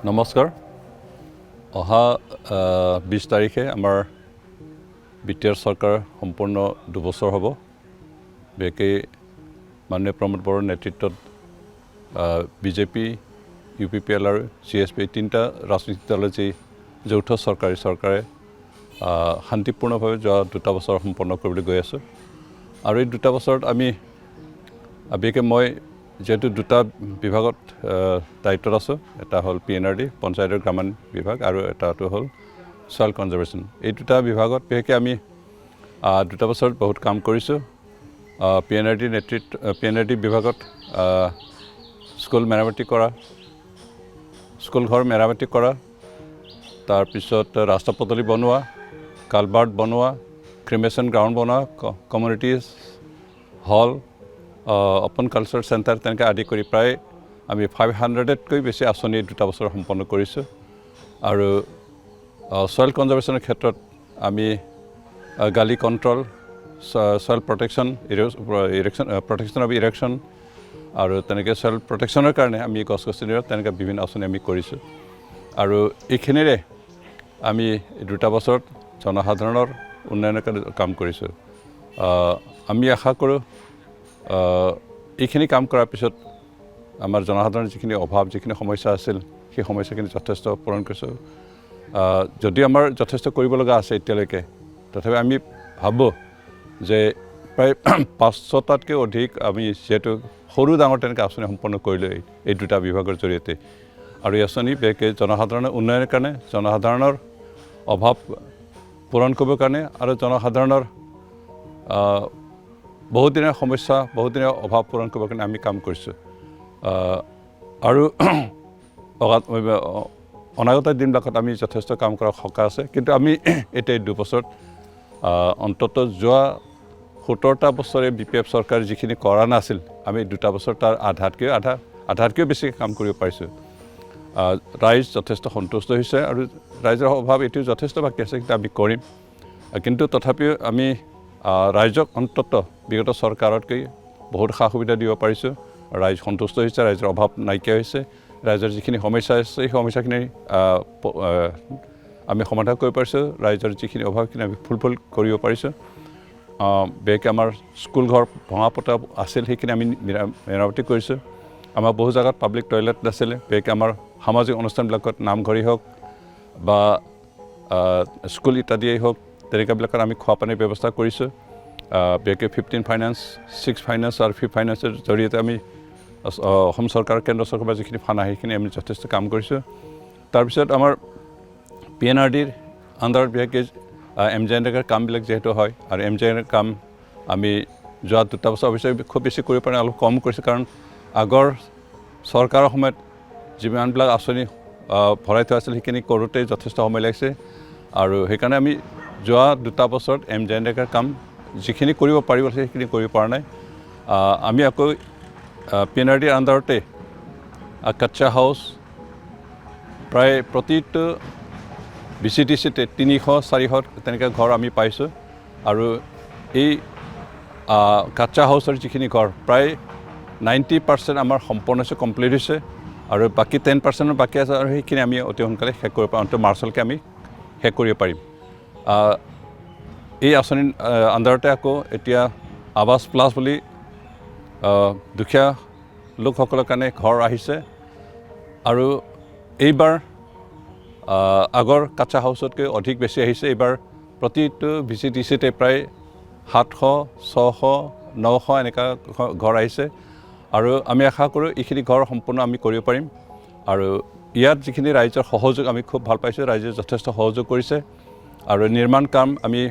নমস্কাৰ অহা 20 তাৰিখে আমাৰ BTR চৰকাৰ সম্পূৰ্ণ 2 বছৰ হ'ব বেকে মাননীয় প্ৰমোদ বড়োৰ নেতৃত্বত বিজেপি UPPL আৰু CSP তিনিটা ৰাজনৈতিক দলে যি যৌথ চৰকাৰে শান্তিপূৰ্ণভাৱে যোৱা 2 বছৰ সম্পন্ন কৰিবলৈ গৈ আছে আৰু এই 2 বছৰত আমি বেকে মই যেহেতু 2টা বিভাগত দায়িত্বত আছো এটা হল PNRD পঞ্চায়তৰ গ্ৰামীণ বিভাগ আৰু এটাটো হল সয়েল কনজাৰভেশ্যন এই 2টা বিভাগত বেকে আমি 2 বছৰত বহুত কাম কৰিছো PNRD বিভাগত স্কুল মেৰামতি কৰা স্কুল ঘৰ মেৰামতি কৰা তাৰ পিছত ৰাস্তা পদূলি বনোৱা কালভাৰ্ট বনোৱা ক্ৰিমেশ্যন গ্ৰাউণ্ড বনোৱা community hall open culture centre তেনেকৈ আদি কৰি প্ৰায় আমি 500তকৈ বেছি আঁচনি 2 বছৰ সম্পন্ন কৰিছোঁ আৰু সয়েল কনজাৰভেশ্যনৰ ক্ষেত্ৰত আমি gully control soil protection protection of ইৰেকশ্যন আৰু তেনেকৈ সয়েল প্ৰটেকশ্যনৰ কাৰণে আমি গছ-গছনিৰ তেনেকৈ বিভিন্ন আঁচনি আমি কৰিছোঁ আৰু এইখিনিৰে আমি 2 বছৰত জনসাধাৰণৰ উন্নয়নৰ কাৰণে কাম কৰিছোঁ আমি আশা কৰোঁ এইখিনি কাম কৰাৰ পিছত আমাৰ জনসাধাৰণৰ যিখিনি অভাৱ যিখিনি সমস্যা আছিল সেই সমস্যাখিনি যথেষ্ট পূৰণ কৰিছোঁ যদিও আমাৰ যথেষ্ট কৰিব লগা আছে এতিয়ালৈকে তথাপি আমি ভাবোঁ যে প্ৰায় 500টাতকৈ অধিক আমি যেহেতু সৰু ডাঙৰ তেনেকৈ আঁচনি সম্পন্ন কৰিলোঁ এই 2টা বিভাগৰ জৰিয়তে আৰু এই আঁচনি বেকে জনসাধাৰণৰ উন্নয়নৰ কাৰণে জনসাধাৰণৰ অভাৱ পূৰণ কৰিবৰ কাৰণে আৰু জনসাধাৰণৰ বহুদিনীয়া সমস্যা বহুদিনীয়া অভাৱ পূৰণ কৰিবৰ কাৰণে আমি কাম কৰিছোঁ আৰু অনাগত দিনবিলাকত আমি যথেষ্ট কাম কৰাৰ সকাহ আছে কিন্তু আমি এতিয়া 2 বছৰত অন্তত যোৱা 17টা বছৰে BPF চৰকাৰ যিখিনি কৰা নাছিল আমি 2 বছৰ তাৰ আধাতকৈও বেছি কাম কৰিব পাৰিছোঁ ৰাইজ যথেষ্ট সন্তুষ্ট হৈছে আৰু ৰাইজৰ অভাৱ এতিয়াও যথেষ্ট বাকী আছে কিন্তু আমি কৰিম কিন্তু তথাপিও আমি ৰাইজক অন্তত বিগত চৰকাৰতকৈ বহুত সা সুবিধা দিব পাৰিছোঁ ৰাইজ সন্তুষ্ট হৈছে ৰাইজৰ অভাৱ নাইকিয়া হৈছে ৰাইজৰ যিখিনি সমস্যা আছে সেই সমস্যাখিনি আমি সমাধান কৰিব পাৰিছোঁ ৰাইজৰ যিখিনি অভাৱখিনি আমি ফুলফিল কৰিব পাৰিছোঁ বেকে আমাৰ স্কুল ঘৰ ভঙা পতা আছিল সেইখিনি আমি মেৰামতি কৰিছোঁ আমাৰ বহু জায়গাত পাব্লিক টয়লেট নাছিলে বেকে আমাৰ সামাজিক অনুষ্ঠানবিলাকত নামঘৰী হওক বা স্কুল ইত্যাদিয়েই হওক তেনেকুৱাবিলাকত আমি খোৱা পানীৰ ব্যৱস্থা কৰিছোঁ বেকে 15 ফাইনেন্স 6 ফাইনেন্স আৰু 5 ফাইনেন্সৰ জৰিয়তে আমি অসম চৰকাৰ কেন্দ্ৰ চৰকাৰৰ যিখিনি ফাণ্ড আহে সেইখিনি আমি যথেষ্ট কাম কৰিছোঁ তাৰপিছত আমাৰ PNRDৰ আণ্ডাৰত বিশেষকৈ MJNৰেগাৰ কামবিলাক যিহেতু হয় আৰু MJNৰ কাম আমি যোৱা 2 বছৰ অৱশ্যে খুব বেছি কৰিব পৰা নাই অলপ কম কৰিছোঁ কাৰণ আগৰ চৰকাৰৰ সময়ত যিমানবিলাক আঁচনি ভৰাই থোৱা আছিল সেইখিনি কৰোঁতে যথেষ্ট সময় লাগিছে আৰু সেইকাৰণে আমি যোৱা 2 বছৰত MJNৰেগাৰ কাম যিখিনি কৰিব পাৰিব সেইখিনি কৰিব পৰা নাই আমি আকৌ PNRDৰ আণ্ডাৰতে কাচ্চা হাউচ প্ৰায় প্ৰতিটো BCTCতে 300-400 তেনেকৈ ঘৰ আমি পাইছোঁ আৰু এই কাচ্চা হাউচৰ যিখিনি ঘৰ প্ৰায় 90% আমাৰ সম্পূৰ্ণ হৈছে কমপ্লিট হৈছে আৰু বাকী 10% বাকী আছে আৰু সেইখিনি আমি অতি সোনকালে শেষ কৰিব পাৰিম অন্ত মাৰ্চলৈকে আমি শেষ কৰিব পাৰিম এই আঁচনিৰ আণ্ডাৰতে আকৌ এতিয়া আৱাস প্লাছ বুলি দুখীয়া লোকসকলৰ কাৰণে ঘৰ আহিছে আৰু এইবাৰ আগৰ কাচ্চা হাউচতকৈ অধিক বেছি আহিছে এইবাৰ প্ৰতিটো BCTCতে প্ৰায় 700, 600, 900 এনেকুৱা ঘৰ আহিছে আৰু আমি আশা কৰোঁ এইখিনি ঘৰ সম্পূৰ্ণ আমি কৰিব পাৰিম আৰু ইয়াত যিখিনি ৰাইজৰ সহযোগ আমি খুব ভাল পাইছোঁ ৰাইজে যথেষ্ট সহযোগ কৰিছে আৰু নিৰ্মাণ কাম আমি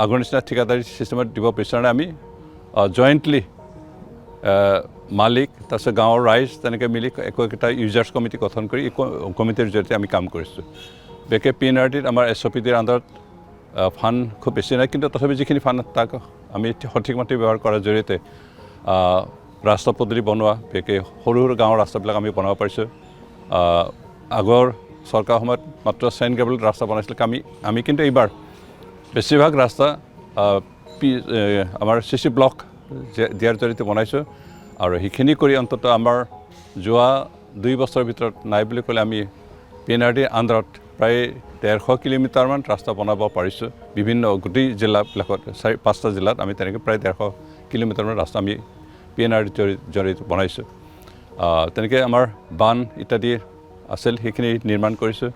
আগৰ নিচিনা ঠিকাদাৰী চিষ্টেমত দিব বিচৰা নাই আমি জইণ্টলি মালিক তাৰপিছত গাঁৱৰ ৰাইজ তেনেকৈ মিলি একোটা ইউজাৰ্ছ কমিটি গঠন কৰি এই কমিটিৰ জৰিয়তে আমি কাম কৰিছোঁ বেকে PNRDৰ আমাৰ SOPDৰ আণ্ডাৰত ফাণ্ড খুব বেছি নাই কিন্তু তথাপি যিখিনি ফাণ্ড তাক আমি সঠিকমতে ব্যৱহাৰ কৰাৰ জৰিয়তে ৰাস্তা পদূলি বনোৱা বেকে সৰু সৰু গাঁৱৰ ৰাস্তাবিলাক আমি বনাব পাৰিছোঁ আগৰ চৰকাৰ সময়ত মাত্ৰ চেইন গ্ৰেভেল ৰাস্তা বনাইছিল আমি কিন্তু এইবাৰ বেছিভাগ ৰাস্তা আমাৰ CC ব্লক দিয়াৰ জৰিয়তে বনাইছোঁ আৰু সেইখিনি কৰি অন্তত আমাৰ যোৱা 2 বছৰৰ ভিতৰত নাই বুলি ক'লে আমি PNRDৰ আণ্ডাৰত প্ৰায় 150 কিলোমিটাৰমান ৰাস্তা বনাব পাৰিছোঁ বিভিন্ন গোটেই জিলাবিলাকত 4-5টা জিলাত আমি তেনেকৈ প্ৰায় 150 কিলোমিটাৰমান ৰাস্তা আমি PNRDৰ জৰিয়তে বনাইছোঁ তেনেকৈ আমাৰ বান ইত্যাদি আছিল সেইখিনি নিৰ্মাণ কৰিছোঁ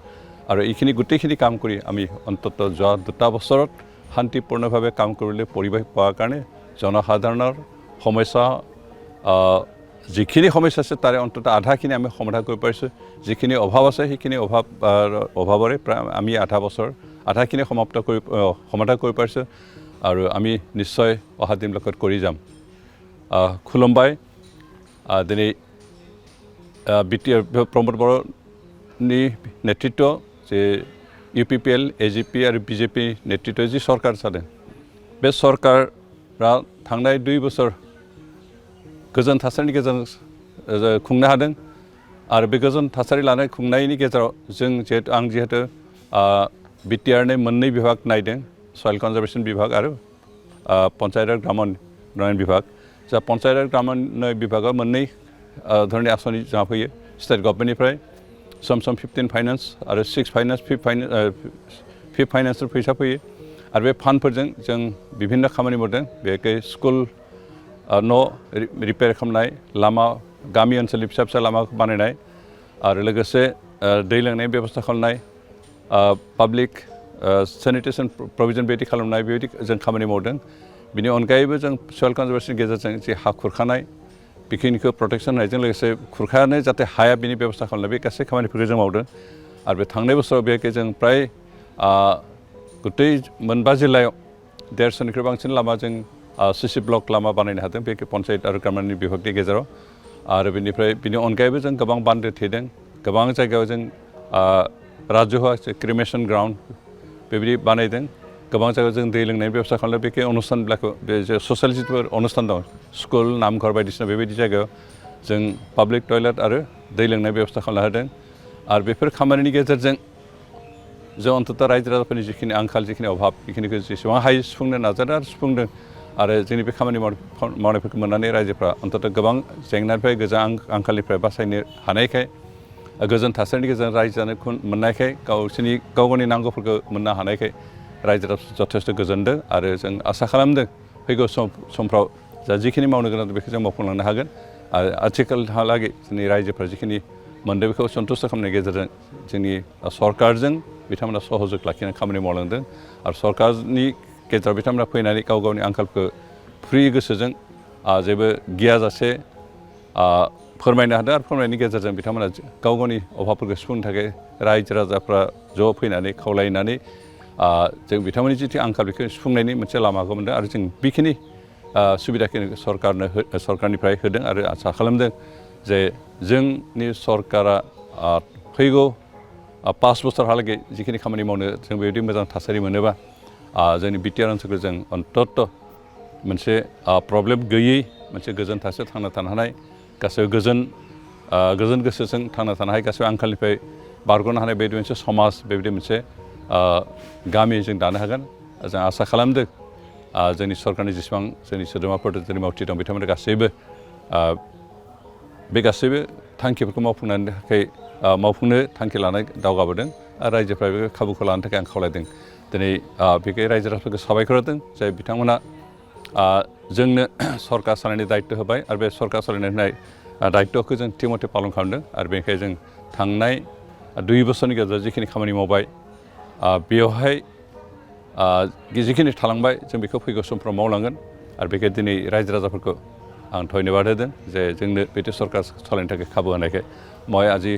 আৰু এইখিনি গোটেইখিনি কাম কৰি আমি অন্তত যোৱা 2টা বছৰত শান্তিপূৰ্ণভাৱে কাম কৰিবলৈ পৰিৱেশ পোৱাৰ কাৰণে জনসাধাৰণৰ সমস্যা যিখিনি সমস্যা আছে তাৰে অন্তত আধাখিনি আমি সমাধান কৰিব পাৰিছোঁ যিখিনি অভাৱ আছে সেইখিনি অভাৱৰে প্ৰায় আমি আধাখিনি সমাধান কৰিব পাৰিছোঁ আৰু আমি নিশ্চয় অহা দিনবিলাকত কৰি যাম খুলম্বাই দিনে BTR প্ৰমোদ বড়োনি নেতৃত্ব যে UPPL AGP আৰু BJP নেতৃত্ব যি सरकार जादों बे सरकारा थांनाय 2 बोसोर गोजोन थासारिनि गेजेरजों खुंनो हादों आरो बे गोजोन थासारि लानाय खुंनायनि गेजेराव आं जिहेतु BTRनि मोननै बिभाग नायदों सयल कनजारभेशन बिभाग आरो पन्चायत ग्रामोन्नयन बिभाग जा पन्चायत ग्रामोन्नयन बिभागा मोननै धरननि आसनि जोंहा फैयो स्टेट गभर्नमेन्टनिफ्राय सम 15 फाइनान्स आरो 6 फाइनान्स 5 फाइनान्स फैसा फैयो आरो बे फान्डफोरजों जों विभिन्न खामानि मावदों बेखै स्कुल न' रिपेयार खालामनाय लामा गामि ओनसोलनि फिसा फिसा लामा बानायनाय आरो लोगोसे दै लोंनायनि बेबस्था खालामनाय पाब्लिक सेनिटेसन प्रभिजन बेबायदि खालामनाय बेबायदि जों खामानि मावदों बिनि अनगायैबो जों सयल कनजारभेशननि गेजेरजों जे हा खुरखानाय बेखिनिखौ प्रटेक्शन होनायजों लोगोसे खुरखानाय जाहाथे हाया बिनि बेबस्था खालामनाय बे गासै खामानिफोरखौ जों मावदों आरो बे थांनाय बोसोराव बेखै जों प्राय गोटै 5 जिल्लायाव 150निख्रुइ बांसिन लामा जों CC ब्लक लामा बानायनो हादों बे पन्चायत आरो ग्रामोन्नयन बिभागनि गेजेराव आरो बेनिफ्राय बिनि अनगायैबो जों गोबां बान्दो थेदों गोबां जायगायाव जों राजहुवा क्रिमेशन ग्राउन्ड बेबायदि बानायदों गोबां जायगायाव जों दै लोंनायनि बेबस्था खालामदों बेखै अनुष्ठानफोरखौ बे ससियेल जिफोर अनुष्ठान दं स्कुल नामघर बायदिसिना बेबायदि जायगायाव जों पाब्लिक टयलेट आरो दै लोंनाय बेबस्था खालामनो हादों आरो बेफोर खामानिनि गेजेरजों जों अन्तत रायजो राजाफोरनि जिखिनि आंखाल जिखिनि अभाब बेखिनिखौ जेसेबां हायो सुफुंनो नाजादों आरो सुफुंदों आरो जोंनि बे खामानि मावनायफोरखौ मोननानै रायजोफ्रा अन्तत गोबां जेंनानिफ्राय आंखालनिफ्राय बासायनो हानायखाय गोजोन थासारिनि गेजेरजों रायजो जानो मोननायखाय गावनि नांगौफोरखौ मोननो हानायखाय रायजोफ्रा जथेस्थ' गोजोनदों आरो जों आसा खालामदों फैगौ समफ्राव जा जिखिनि मावनो गोनां बेखौ जों मावफुंलांनो हागोन आरो आथिखालहालागै जोंनि रायजोफ्रा जिखिनि मोनदों बेखौ सन्तुष्ट खालामनायनि गेजेरजों जोंनि सरकारजों बिथांमोना सहयोग लाखिनानै खामानि मावलांदों आरो सरकारनि गेजेराव बिथांमोना फैनानै गावनि आंखालखौ फ्रि गोसोजों जेबो गियाजासे फोरमायनो हादों आरो फोरमायनायनि गेजेरजों बिथांमोना गावनि अभाबफोरखौ सुफुंनो थाखाय रायजो राजाफ्रा ज' फैनानै खावलायनानै जों बिथांमोननि जिथु आंखाल बेखौ सुफुंनायनि मोनसे लामाखौ मोनदों आरो जों बेखिनि सुबिदाखौ सरकारनिफ्राय होदों आरो आसा खालामदों जे जोंनि सरकारा फैगौ 5 बोसोरहालागै जिखिनि खामानि मावनो जों बेबायदि मोजां थासारि मोनोबा जोंनि BTR ओनसोलखौ जों अन्तत मोनसे प्रब्लेम गैयै मोनसे गोजोन थासारियाव थांना थानो हानाय गासैबो गोजोन गोसोजों थांना थानो हानाय गासैबो आंखालनिफ्राय बारग'नो हानाय बेबायदि मोनसे समाज बेबायदि मोनसे गामि जों दानो हागोन जों आसा खालामदों जोंनि सरकारनि जेसेबां जोंनि सोद्रोमाफोर जोंनि मावथि दं बिथांमोना गासैबो बे गासैबो थांखिफोरखौ मावफुंनो थांखि लानाय दावगाबोदों आरो रायजोफ्रा बे खाबुखौ लानो थाखाय आं खावलायदों दिनै बेखै रायजो राजाफोरखौ साबायखर होदों जाय बिथांमोना जोंनो सरकार सालायनायनि दायित्व होबाय आरो बे सरकार सालायनाय होनाय दायित्वखौ जों थिमथे पालन खालामदों आरो बेनिखायनो जों थांनाय 2 बोसोरनि गेजेराव जिखिनि खामानि मावबाय बेवहाय जिखिनि थालांबाय जों बेखौ फैगौ समफ्राव मावलांगोन आरो बेखाय दिनै रायजो राजाफोरखौ आं धन्यबाद होदों जे जोंनो बेबायदि सरकार सालायनो थाखाय खाबु होनायखाय মই আজি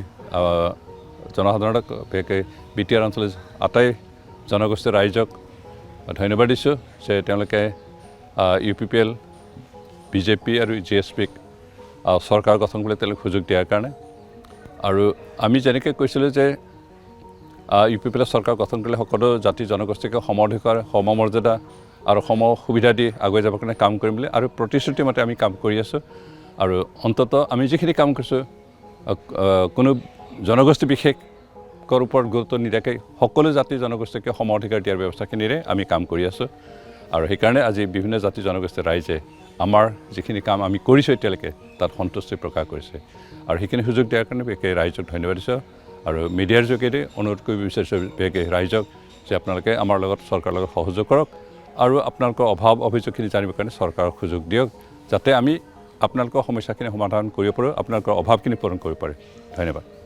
জনসাধাৰণক বিশেষকৈ BTR অঞ্চলৰ আটাই জনগোষ্ঠীৰ ৰাইজক ধন্যবাদ দিছোঁ যে তেওঁলোকে UPPL BJP আৰু GSPক চৰকাৰ গঠন কৰিবলৈ তেওঁলোকে সুযোগ দিয়াৰ কাৰণে আৰু আমি যেনেকৈ কৈছিলোঁ যে UPPL চৰকাৰ গঠন কৰিলে সকলো জাতি জনগোষ্ঠীকে সম-অধিকাৰ সমমৰ্যাদা আৰু সম সুবিধা দি আগুৱাই যাবৰ কাৰণে কাম কৰিম বুলি আৰু প্ৰতিশ্ৰুতি মতে আমি কাম কৰি আছোঁ আৰু অন্তত আমি যিখিনি কাম কৰিছোঁ কোনো জনগোষ্ঠী বিশেষৰ ওপৰত গুৰুত্ব নিদিয়াকৈ সকলো জাতি জনগোষ্ঠীকে সম অধিকাৰ দিয়াৰ ব্যৱস্থাখিনিৰে আমি কাম কৰি আছোঁ আৰু সেইকাৰণে আজি বিভিন্ন জাতি জনগোষ্ঠীৰ ৰাইজে আমাৰ যিখিনি কাম আমি কৰিছোঁ এতিয়ালৈকে তাত সন্তুষ্টি প্ৰকাশ কৰিছে আৰু সেইখিনি সুযোগ দিয়াৰ কাৰণে বিশেষকৈ ৰাইজক ধন্যবাদ দিছোঁ আৰু মিডিয়াৰ যোগেদি অনুৰোধ কৰিব বিচাৰিছোঁ বিশেষকৈ ৰাইজক যে আপোনালোকে আমাৰ লগত চৰকাৰৰ লগত সহযোগ কৰক আৰু আপোনালোকৰ অভাৱ অভিযোগখিনি জানিবৰ কাৰণে চৰকাৰক সুযোগ দিয়ক যাতে আমি আপোনালোকৰ সমস্যাখিনি সমাধান কৰিব পাৰোঁ আপোনালোকৰ অভাৱখিনি পূৰণ কৰিব পাৰোঁ ধন্যবাদ